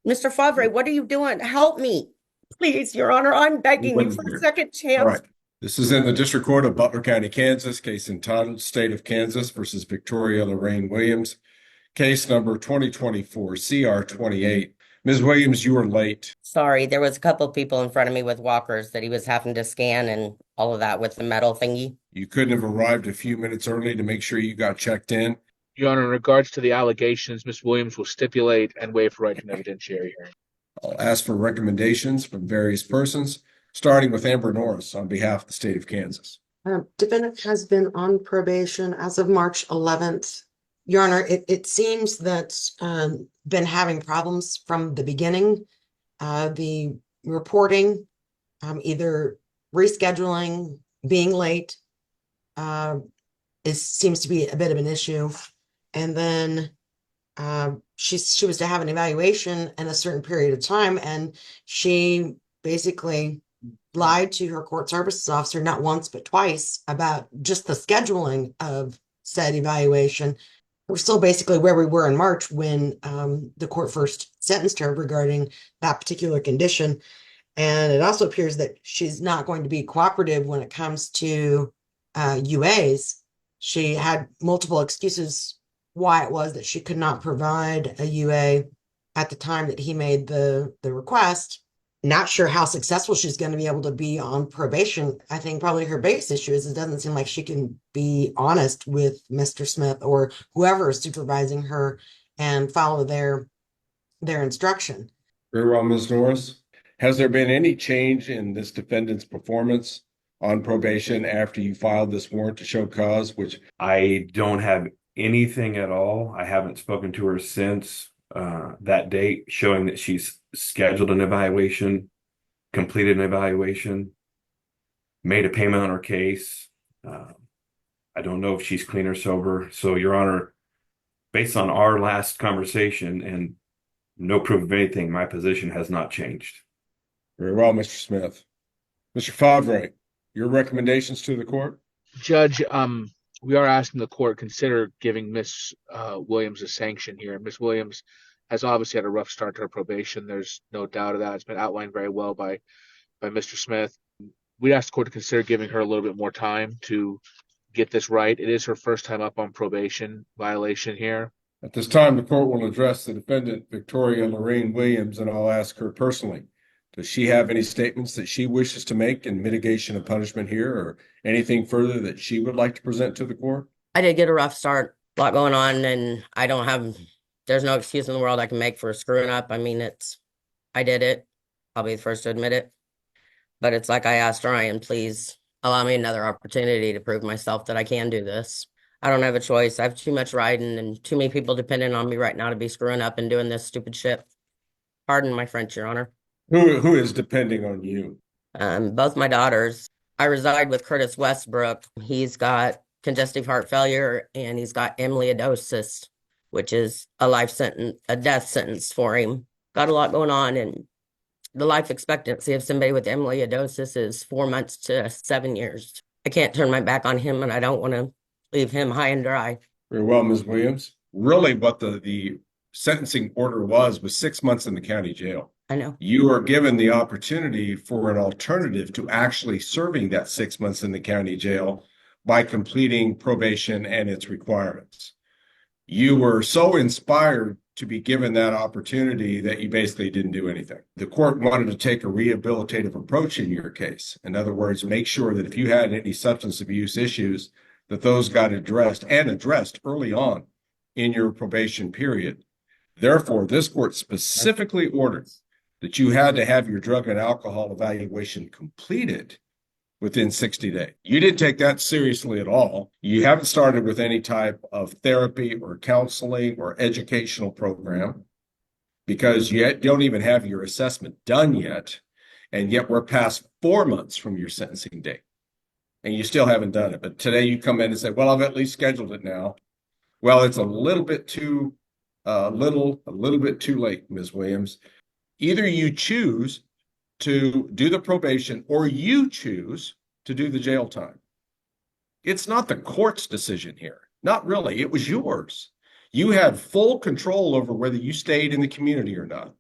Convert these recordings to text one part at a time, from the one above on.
Mr. Favre, what are you doing? Help me. Please, Your Honor, I'm begging you One for a here. second All chance. right. This is in the District Court of Butler County, Kansas, case entitled State of Kansas versus Victoria Lorraine Williams, case number 2024 CR 28. Ms. Williams, you were late. Sorry, there was a couple of people in front of me with walkers that he was having to scan and all of that with the metal thingy. You couldn't have arrived a few minutes early to make sure you got checked in. Your Honor, in regards to the allegations, Ms. Williams will stipulate and waive her right to an evidentiary hearing. I'll ask for recommendations from various persons, starting with Amber Norris on behalf of the state of Kansas. Defendant has been on probation as of March 11th. Your Honor, it seems that been having problems from the beginning. The reporting, either rescheduling, being late, seems to be a bit of an issue. And then she was to have an evaluation in a certain period of time, and she basically lied to her court services officer not once but twice about just the scheduling of said evaluation. We're still basically where we were in March when the court first sentenced her regarding that particular condition. And it also appears that she's not going to be cooperative when it comes to UAs. She had multiple excuses why it was that she could not provide a UA at the time that he made the request. Not sure how successful she's going to be able to be on probation. I think probably her biggest issue is it doesn't seem like she can be honest with Mr. Smith or whoever is supervising her and follow their instruction. Very well, Ms. Norris. Has there been any change in this defendant's performance on probation after you filed this warrant to show cause, which I don't have anything at all. I haven't spoken to her since that date, showing that she's scheduled an evaluation, completed an evaluation, made a payment on her case. I don't know if she's clean or sober. So, Your Honor, based on our last conversation and no proof of anything, my position has not changed. Very well, Mr. Smith. Mr. Favre, your recommendations to the court? Judge, we are asking the court consider giving Ms. Williams a sanction here. Ms. Williams has obviously had a rough start to her probation. There's no doubt of that. It's been outlined very well by Mr. Smith. We asked the court to consider giving her a little bit more time to get this right. It is her first time up on probation violation here. At this time, the court will address the defendant, Victoria Lorraine Williams, and I'll ask her personally, does she have any statements that she wishes to make in mitigation of punishment here, or anything further that she would like to present to the court? I did get a rough start, a lot going on, and there's no excuse in the world I can make for screwing up. I mean, I did it. I'll be the first to admit it. But it's like I asked Ryan, please allow me another opportunity to prove myself that I can do this. I don't have a choice. I have too much riding and too many people depending on me right now to be screwing up and doing this stupid shit. Pardon my French, Your Honor. Who is depending on you? Both my daughters. I reside with Curtis Westbrook. He's got congestive heart failure and he's got amyloidosis, which is a death sentence for him. Got a lot going on, and the life expectancy of somebody with amyloidosis is 4 months to 7 years. I can't turn my back on him, and I don't want to leave him high and dry. Very well, Ms. Williams. Really, what the sentencing order was 6 months in the county jail. I know. You are given the opportunity for an alternative to actually serving that 6 months in the county jail by completing probation and its requirements. You were so inspired to be given that opportunity that you basically didn't do anything. The court wanted to take a rehabilitative approach in your case. In other words, make sure that if you had any substance abuse issues, that those got addressed early on in your probation period. Therefore, this court specifically ordered that you had to have your drug and alcohol evaluation completed within 60 days. You didn't take that seriously at all. You haven't started with any type of therapy or counseling or educational program because you don't even have your assessment done yet. And yet we're past 4 months from your sentencing date and you still haven't done it. But today you come in and say, well, I've at least scheduled it now. Well, it's a little bit too late, Ms. Williams. Either you choose to do the probation or you choose to do the jail time. It's not the court's decision here. Not really. It was yours. You had full control over whether you stayed in the community or not.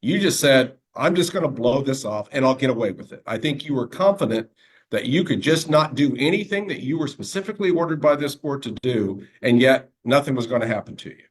You just said, I'm just going to blow this off and I'll get away with it. I think you were confident that you could just not do anything that you were specifically ordered by this court to do, and yet nothing was going to happen to you.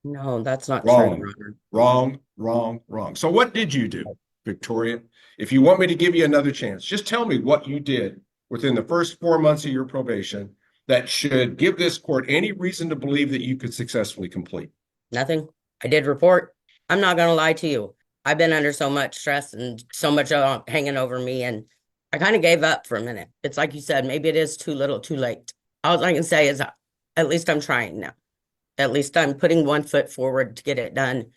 No, that's not true, Wrong, Your Honor. wrong, wrong, wrong. So what did you do, Victoria? If you want me to give you another chance, just tell me what you did within the first 4 months of your probation that should give this court any reason to believe that you could successfully complete. Nothing. I did report. I'm not going to lie to you. I've been under so much stress and so much hanging over me, and I kind of gave up for a minute. It's like you said, maybe it is too little, too late. All I can say is at least I'm trying now. At least I'm putting one foot forward to get it done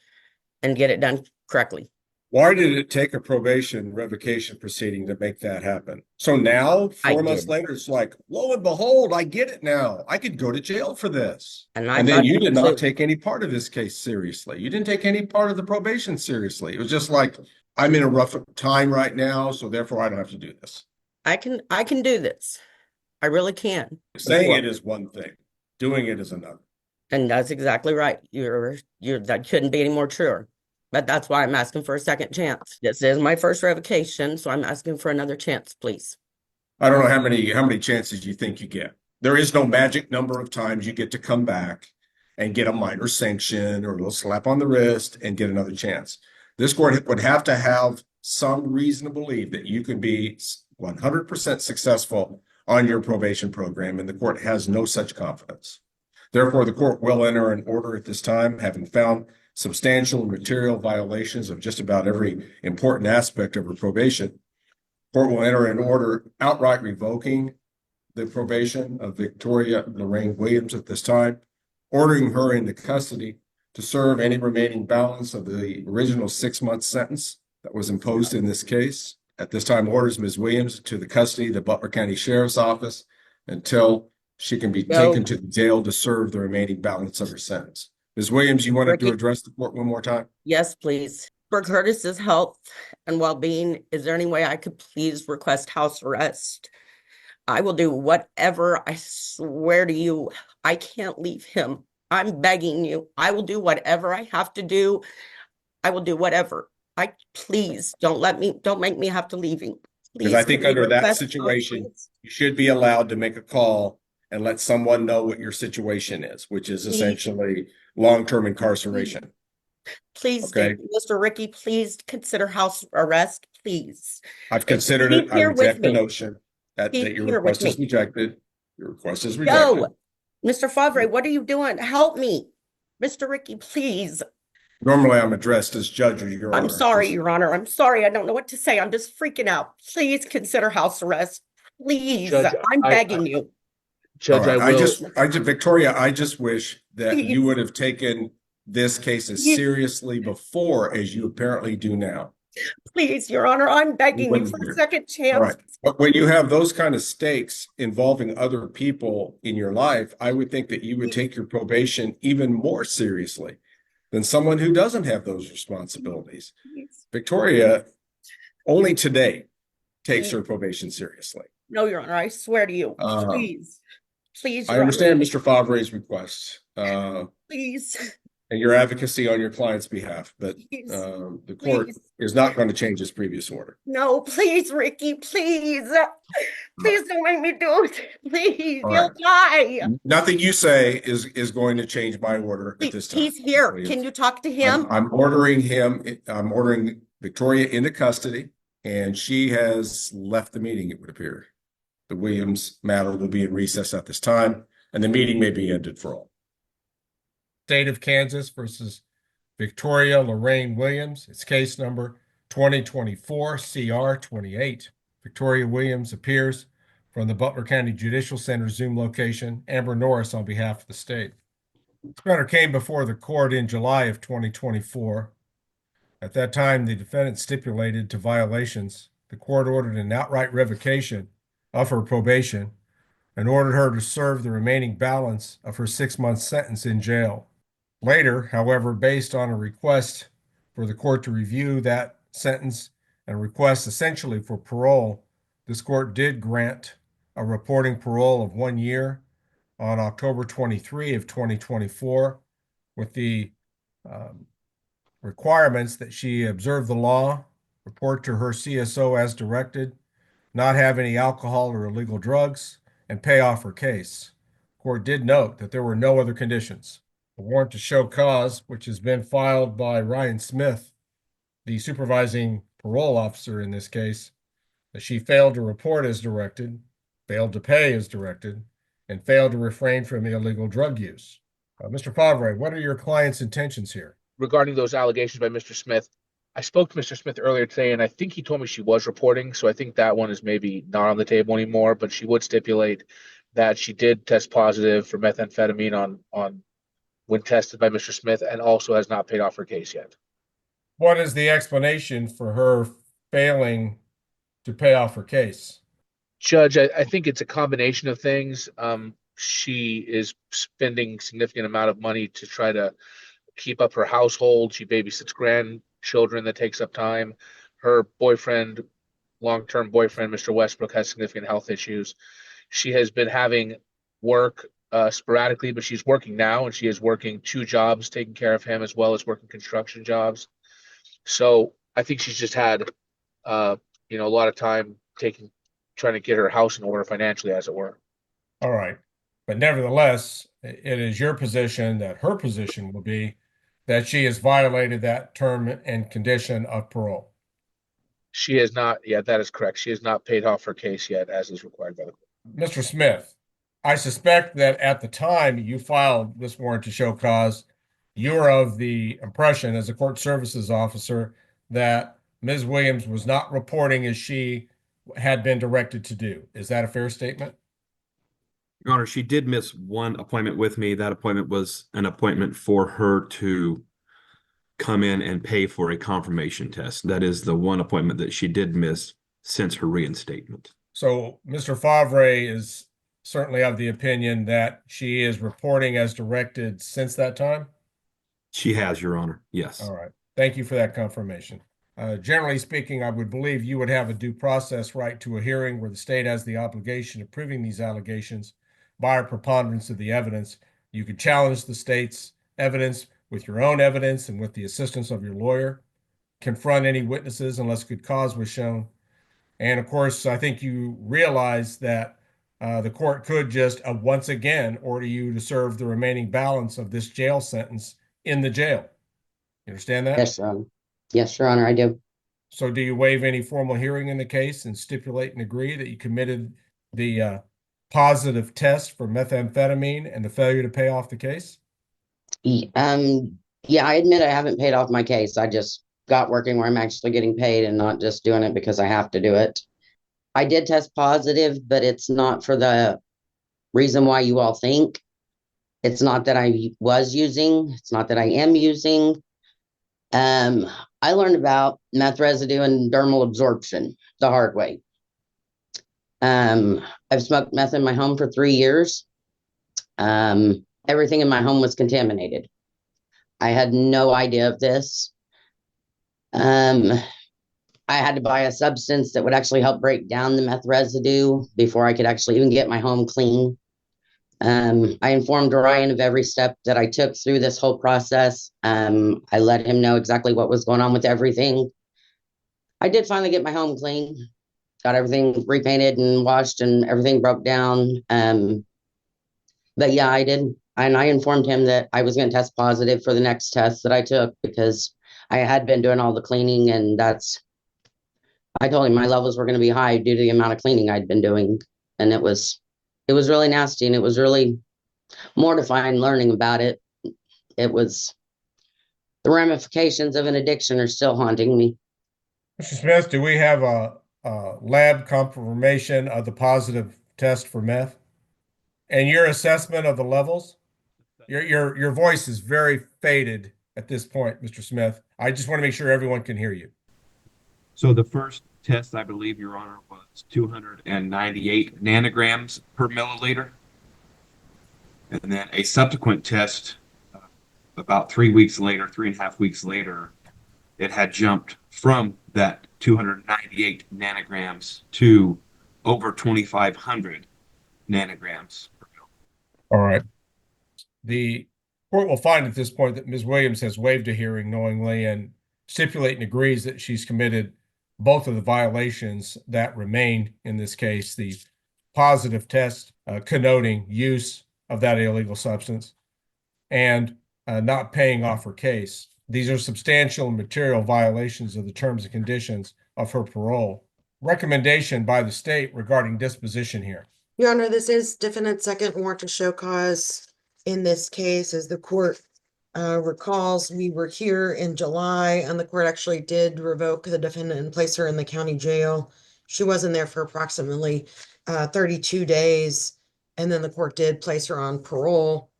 and get it done correctly. Why did it take a probation revocation proceeding to make that happen? So now, I 4 months did. later, it's like, lo and behold, I get it now. I could go to jail for this. And I And then thought you did so. not take any part of this case seriously. You didn't take any part of the probation seriously. It was just like, I'm in a rough time right now, so therefore I don't have to do this. I can do this. I really can. Saying it is one thing, doing it is another. And that's exactly right. That couldn't be any more truer. But that's why I'm asking for a second chance. This is my first revocation, so I'm asking for another chance, please. I don't know how many chances you think you get. There is no magic number of times you get to come back and get a minor sanction or a little slap on the wrist and get another chance. This court would have to have some reason to believe that you could be 100% successful on your probation program, and the court has no such confidence. Therefore, the court will enter an order at this time, having found substantial and material violations of just about every important aspect of her probation. Court will enter an order outright revoking the probation of Victoria Lorraine Williams at this time, ordering her into custody to serve any remaining balance of the original 6-month sentence that was imposed in this case. At this time, orders Ms. Williams to the custody of the Butler County Sheriff's Office until she can be taken to the jail to serve the remaining balance of her sentence. Ms. Williams, you wanted to address the court one more time? Yes, please. For Curtis's health and well-being, is there any way I could please request house arrest? I will do whatever. I swear to you, I can't leave him. I'm begging you. I will do whatever I have to do. I will do whatever. Please don't make me have to leave him. Because I think under that request situation, house arrest. you should be allowed to make a call and let someone know what your situation is, which is essentially long-term incarceration. Please, Okay. Mr. Ricke, please consider house arrest, please. I've considered it. I Here with reject the me. notion that He's your here with request is me. rejected. Your request is rejected. No, Mr. Favre, what are you doing? Help me. Mr. Ricke, please. Normally, I'm addressed as judge or your honor. I'm sorry, Your Honor. I'm sorry. I don't know what to say. I'm just freaking out. Please consider house arrest. Please. Judge, I'm begging you. Judge, All right. I will. Victoria, I just wish that Please. you would have taken this case as seriously before as you apparently do now. Please, Your Honor, I'm begging you for Here. a second All chance. right. But when you have those kind of stakes involving other people in your life, I would think that you would take your probation even more seriously than someone who doesn't have those responsibilities. Please. Victoria only today takes her probation seriously. No, Your Honor, I swear to you. Please. Please, I Your understand Honor. Mr. Favre's request Please. and your advocacy on your client's behalf, but Please. the court Please. is not going to change its previous order. No, please, Ricke, please. Please don't make me do it. Please, All you'll die. Nothing you say is going to change my order at this time. He's here. Please. Can you talk to him? I'm ordering Victoria into custody, and she has left the meeting, it would appear. The Williams matter will be in recess at this time, and the meeting may be ended for all. State of Kansas versus Victoria Lorraine Williams. It's case number 2024 CR 28. Victoria Williams appears from the Butler County Judicial Center Zoom location. Amber Norris on behalf of the state. This matter came before the court in July of 2024. At that time, the defendant stipulated to violations. The court ordered an outright revocation of her probation and ordered her to serve the remaining balance of her 6-month sentence in jail. Later, however, based on a request for the court to review that sentence and a request essentially for parole, this court did grant a reporting parole of 1 year on October 23 of 2024 with the requirements that she observe the law, report to her CSO as directed, not have any alcohol or illegal drugs, and pay off her case. Court did note that there were no other conditions. A warrant to show cause, which has been filed by Ryan Smith, the supervising parole officer in this case, that she failed to report as directed, failed to pay as directed, and failed to refrain from illegal drug use. Mr. Favre, what are your client's intentions here? Regarding those allegations by Mr. Smith, I spoke to Mr. Smith earlier today, and I think he told me she was reporting, so I think that one is maybe not on the table anymore, but she would stipulate that she did test positive for methamphetamine on when tested by Mr. Smith, and also has not paid off her case yet. What is the explanation for her failing to pay off her case? Judge, I think it's a combination of things. She is spending significant amount of money to try to keep up her household. She babysits grandchildren. That takes up time. Her boyfriend, long-term boyfriend, Mr. Westbrook, has significant health issues. She has been having work sporadically, but she's working now, and she is working 2 jobs, taking care of him, as well as working construction jobs. So I think she's just had, a lot of time trying to get her house in order financially, as it were. All right. But nevertheless, it is your position that her position will be that she has violated that term and condition of parole. She has not yet. That is correct. She has not paid off her case yet, as is required by the court. Mr. Smith, I suspect that at the time you filed this warrant to show cause, you were of the impression as a court services officer that Ms. Williams was not reporting as she had been directed to do. Is that a fair statement? Your Honor, she did miss one appointment with me. That appointment was an appointment for her to come in and pay for a confirmation test. That is the one appointment that she did miss since her reinstatement. So Mr. Favre is certainly of the opinion that she is reporting as directed since that time? She has, Your Honor. Yes. All right. Thank you for that confirmation. Generally speaking, I would believe you would have a due process right to a hearing where the state has the obligation of proving these allegations by a preponderance of the evidence. You could challenge the state's evidence with your own evidence and with the assistance of your lawyer, confront any witnesses unless good cause was shown. And of course, I think you realize that the court could just once again order you to serve the remaining balance of this jail sentence in the jail. You understand that? Yes, yes, Your Honor, I do. So do you waive any formal hearing in the case and stipulate and agree that you committed the positive test for methamphetamine and the failure to pay off the case? Yeah, I admit I haven't paid off my case. I just got working where I'm actually getting paid and not just doing it because I have to do it. I did test positive, but it's not for the reason why you all think. It's not that I was using. It's not that I am using. I learned about meth residue and dermal absorption the hard way. I've smoked meth in my home for 3 years. Everything in my home was contaminated. I had no idea of this. I had to buy a substance that would actually help break down the meth residue before I could actually even get my home clean. I informed Ryan of every step that I took through this whole process. I let him know exactly what was going on with everything. I did finally get my home clean, got everything repainted and washed and everything broke down. But yeah, I did. And I informed him that I was going to test positive for the next test that I took because I had been doing all the cleaning, and I told him my levels were going to be high due to the amount of cleaning I'd been doing. And it was really nasty, and it was really mortifying learning about it. It was, the ramifications of an addiction are still haunting me. Mr. Smith, do we have a lab confirmation of the positive test for meth? And your assessment of the levels? Your voice is very faded at this point, Mr. Smith. I just want to make sure everyone can hear you. So the first test, I believe, Your Honor, was 298 nanograms per milliliter. And then a subsequent test, about 3 weeks later, 3.5 weeks later, it had jumped from that 298 nanograms to over 2,500 nanograms per mil. All right. The Court will find at this point that Ms. Williams has waived a hearing knowingly and stipulate and agrees that she's committed both of the violations that remain in this case, the positive test connoting use of that illegal substance and not paying off her case. These are substantial and material violations of the terms and conditions of her parole. Recommendation by the state regarding disposition here. Your Honor, this is defendant's second warrant to show cause in this case. As the court recalls, we were here in July and the court actually did revoke the defendant and place her in the county jail. She wasn't there for approximately 32 days. And then the court did place her on parole.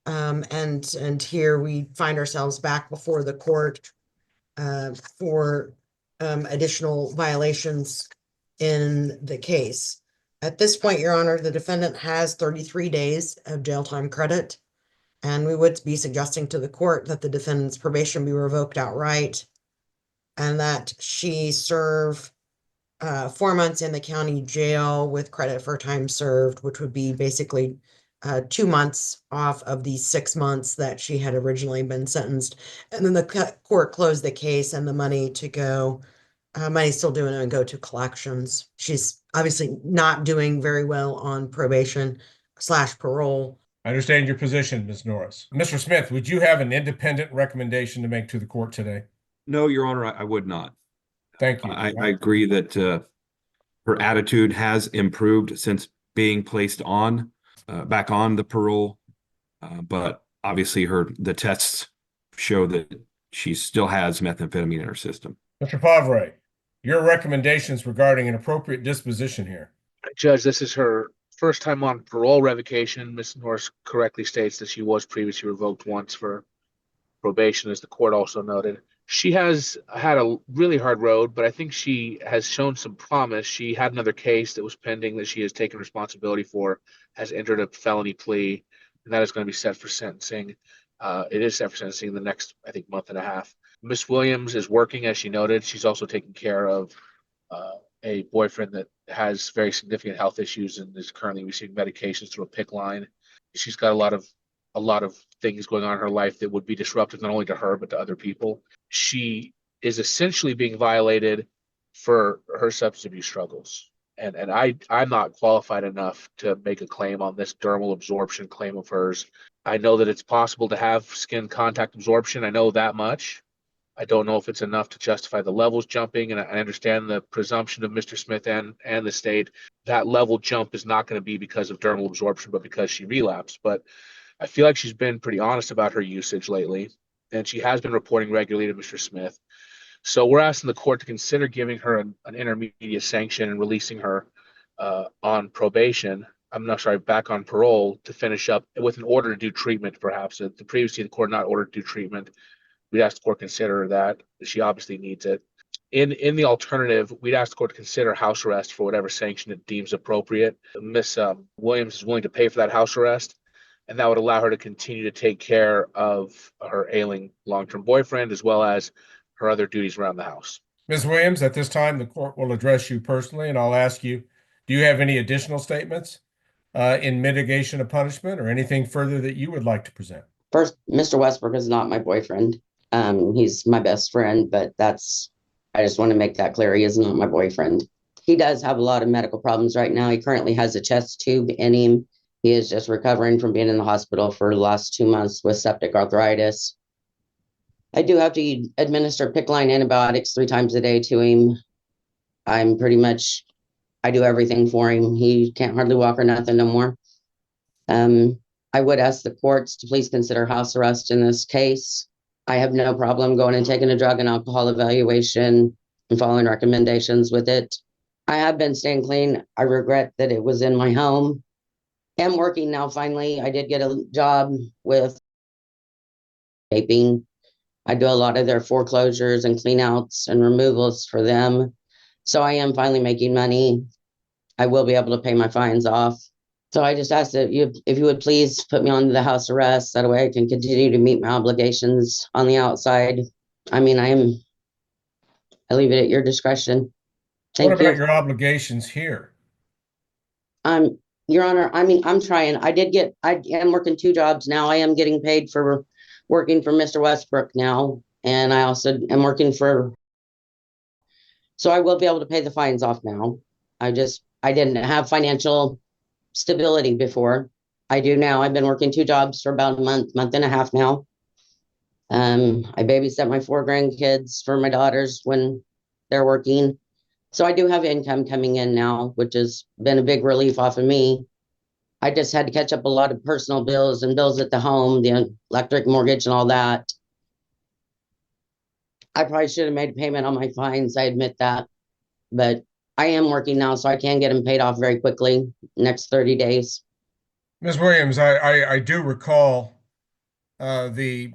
And here we find ourselves back before the court for additional violations in the case. At this point, Your Honor, the defendant has 33 days of jail time credit, and we would be suggesting to the court that the defendant's probation be revoked outright and that she serve 4 months in the county jail with credit for time served, which would be basically 2 months off of the 6 months that she had originally been sentenced. And then the court closed the case and the money to go, money's still doing it and go to collections. She's obviously not doing very well on probation / parole. I understand your position, Ms. Norris. Mr. Smith, would you have an independent recommendation to make to the court today? No, Your Honor, I would not. Thank you. I agree that her attitude has improved since being placed on back on the parole, but obviously the tests show that she still has methamphetamine in her system. Mr. Favre, your recommendations regarding an appropriate disposition here. Judge, this is her first time on parole revocation. Ms. Norris correctly states that she was previously revoked once for probation, as the court also noted. She has had a really hard road, but I think she has shown some promise. She had another case that was pending that she has taken responsibility for, has entered a felony plea, and that is going to be set for sentencing. It is set for sentencing in the next, I think, month and a half. Miss Williams is working, as she noted. She's also taking care of a boyfriend that has very significant health issues and is currently receiving medications through a PIC line. She's got a lot of things going on in her life that would be disruptive not only to her but to other people. She is essentially being violated for her substance abuse struggles. And I'm not qualified enough to make a claim on this dermal absorption claim of hers. I know that it's possible to have skin contact absorption. I know that much. I don't know if it's enough to justify the levels jumping, and I understand the presumption of Mr. Smith and the state. That level jump is not going to be because of dermal absorption, but because she relapsed. But I feel like she's been pretty honest about her usage lately, and she has been reporting regularly to Mr. Smith. So we're asking the court to consider giving her an intermediate sanction and releasing her on probation. I'm not sorry, back on parole to finish up with an order to do treatment, perhaps. Previously, the court not ordered to do treatment. We'd ask the court to consider that. She obviously needs it. In the alternative, we'd ask the court to consider house arrest for whatever sanction it deems appropriate. Miss Williams is willing to pay for that house arrest, and that would allow her to continue to take care of her ailing long-term boyfriend as well as her other duties around the house. Ms. Williams, at this time, the court will address you personally, and I'll ask you, do you have any additional statements in mitigation of punishment or anything further that you would like to present? First, Mr. Westbrook is not my boyfriend. He's my best friend, but I just want to make that clear. He is not my boyfriend. He does have a lot of medical problems right now. He currently has a chest tube in him. He is just recovering from being in the hospital for the last 2 months with septic arthritis. I do have to administer PIC line antibiotics 3 times a day to him. I do everything for him. He can't hardly walk or nothing no more. I would ask the courts to please consider house arrest in this case. I have no problem going and taking a drug and alcohol evaluation and following recommendations with it. I have been staying clean. I regret that it was in my home. I'm working now, finally. I did get a job with vaping. I do a lot of their foreclosures and cleanouts and removals for them. So I am finally making money. I will be able to pay my fines off. So I just ask that if you would please put me on the house arrest. That way I can continue to meet my obligations on the outside. I mean, I leave it at your discretion. What Thank about you. your obligations here? I'm Your Honor, I mean, I'm trying. I am working 2 jobs now. I am getting paid for working for Mr. Westbrook now. And I also am working so I will be able to pay the fines off now. I didn't have financial stability before. I do now. I've been working 2 jobs for about a month and a half now. I babysit my 4 grandkids for my daughters when they're working. So I do have income coming in now, which has been a big relief off of me. I just had to catch up a lot of personal bills and bills at the home, the electric mortgage and all that. I probably should have made a payment on my fines. I admit that, but I am working now, so I can get them paid off very quickly, next 30 days. Ms. Williams, I do recall the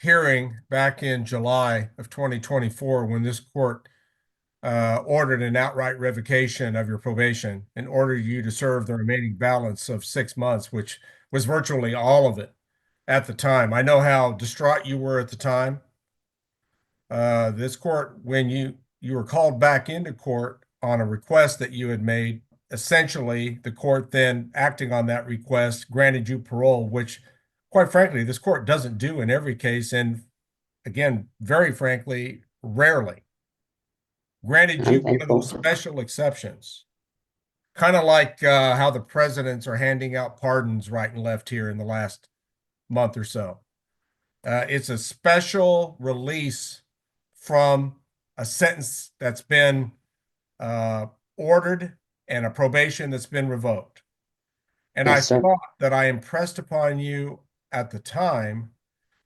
hearing back in July of 2024 when this court ordered an outright revocation of your probation and ordered you to serve the remaining balance of 6 months, which was virtually all of it at the time. I know how distraught you were at the time. This court, when you were called back into court on a request that you had made, essentially the court then acting on that request granted you parole, which quite frankly, this court doesn't do in every case. And again, very frankly, rarely. Granted you I'm one of those thankful. special exceptions, kind of like how the presidents are handing out pardons right and left here in the last month or so. It's a special release from a sentence that's been ordered and a probation that's been revoked. And I Yes, sir. thought that I impressed upon you at the time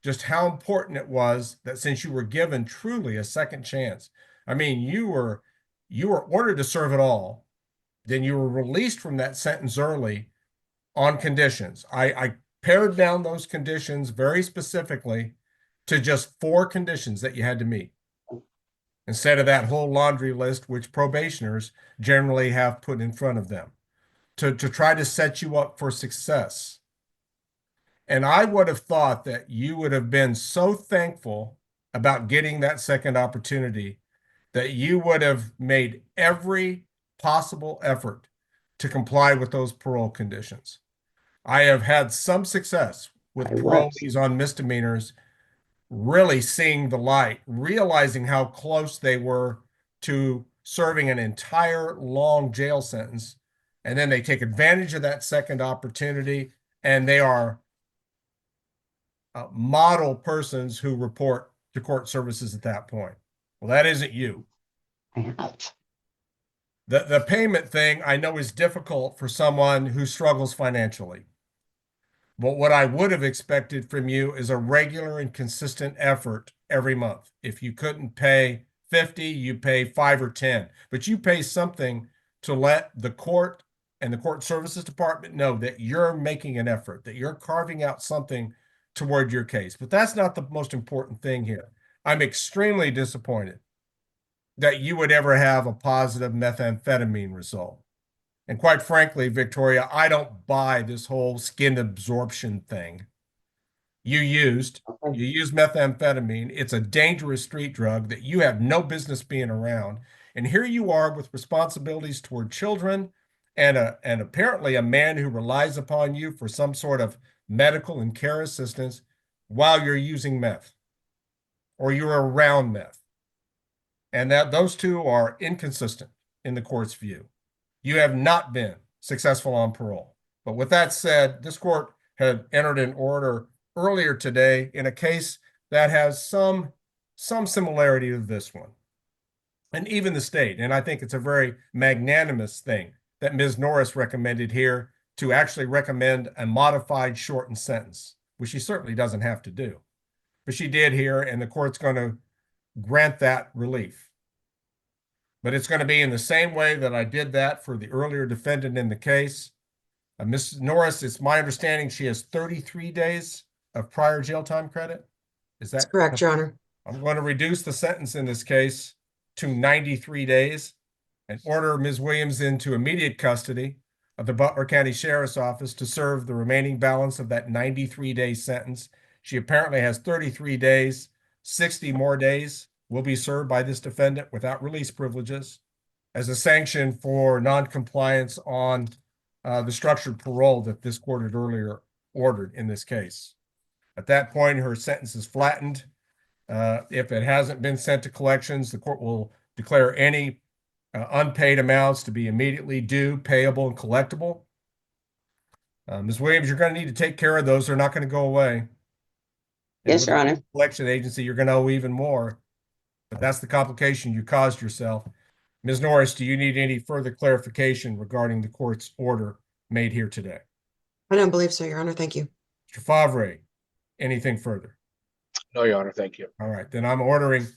just how important it was that since you were given truly a second chance. I mean, you were ordered to serve it all, then you were released from that sentence early on conditions. I pared down those conditions very specifically to just 4 conditions that you had to meet instead of that whole laundry list, which probationers generally have put in front of them to try to set you up for success. And I would have thought that you would have been so thankful about getting that second opportunity that you would have made every possible effort to comply with those parole conditions. I have had some success with I was. parolees on misdemeanors really seeing the light, realizing how close they were to serving an entire long jail sentence. And then they take advantage of that second opportunity and they are model persons who report to court services at that point. Well, that isn't you. I have. The payment thing I know is difficult for someone who struggles financially. But what I would have expected from you is a regular and consistent effort every month. If you couldn't pay 50, you pay 5 or 10, but you pay something to let the court and the court services department know that you're making an effort, that you're carving out something toward your case. But that's not the most important thing here. I'm extremely disappointed that you would ever have a positive methamphetamine result. And quite frankly, Victoria, I don't buy this whole skin absorption thing. You used methamphetamine. It's a dangerous street drug that you have no business being around. And here you are with responsibilities toward children and apparently a man who relies upon you for some sort of medical and care assistance while you're using meth or you're around meth. And that those two are inconsistent in the court's view. You have not been successful on parole. But with that said, this court had entered an order earlier today in a case that has some similarity to this one. And even the state, and I think it's a very magnanimous thing that Ms. Norris recommended here to actually recommend a modified shortened sentence, which she certainly doesn't have to do. But she did here, and the court's going to grant that relief. But it's going to be in the same way that I did that for the earlier defendant in the case. Ms. Norris, it's my understanding she has 33 days of prior jail time credit. Is That's that correct, Your Honor. I'm going to reduce the sentence in this case to 93 days and order Ms. Williams into immediate custody of the Butler County Sheriff's Office to serve the remaining balance of that 93-day sentence. She apparently has 33 days, 60 more days will be served by this defendant without release privileges as a sanction for noncompliance on the structured parole that this court had earlier ordered in this case. At that point, her sentence is flattened. If it hasn't been sent to collections, the court will declare any unpaid amounts to be immediately due, payable, and collectible. Ms. Williams, you're going to need to take care of those. They're not going to go away. And Yes, with Your the Honor. collection agency, you're going to owe even more. But that's the complication you caused yourself. Ms. Norris, do you need any further clarification regarding the court's order made here today? I don't believe so, Your Honor. Thank you. Mr. Favre, anything further? No, Your Honor. Thank you. All right, then I'm ordering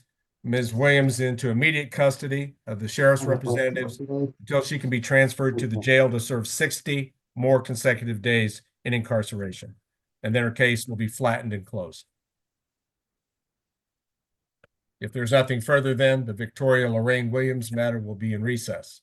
Ms. Williams into immediate custody of the sheriff's representatives until she can be transferred to the jail to serve 60 more consecutive days in incarceration. And then her case will be flattened and closed. If there's nothing further, then the Victoria Lorraine Williams matter will be in recess.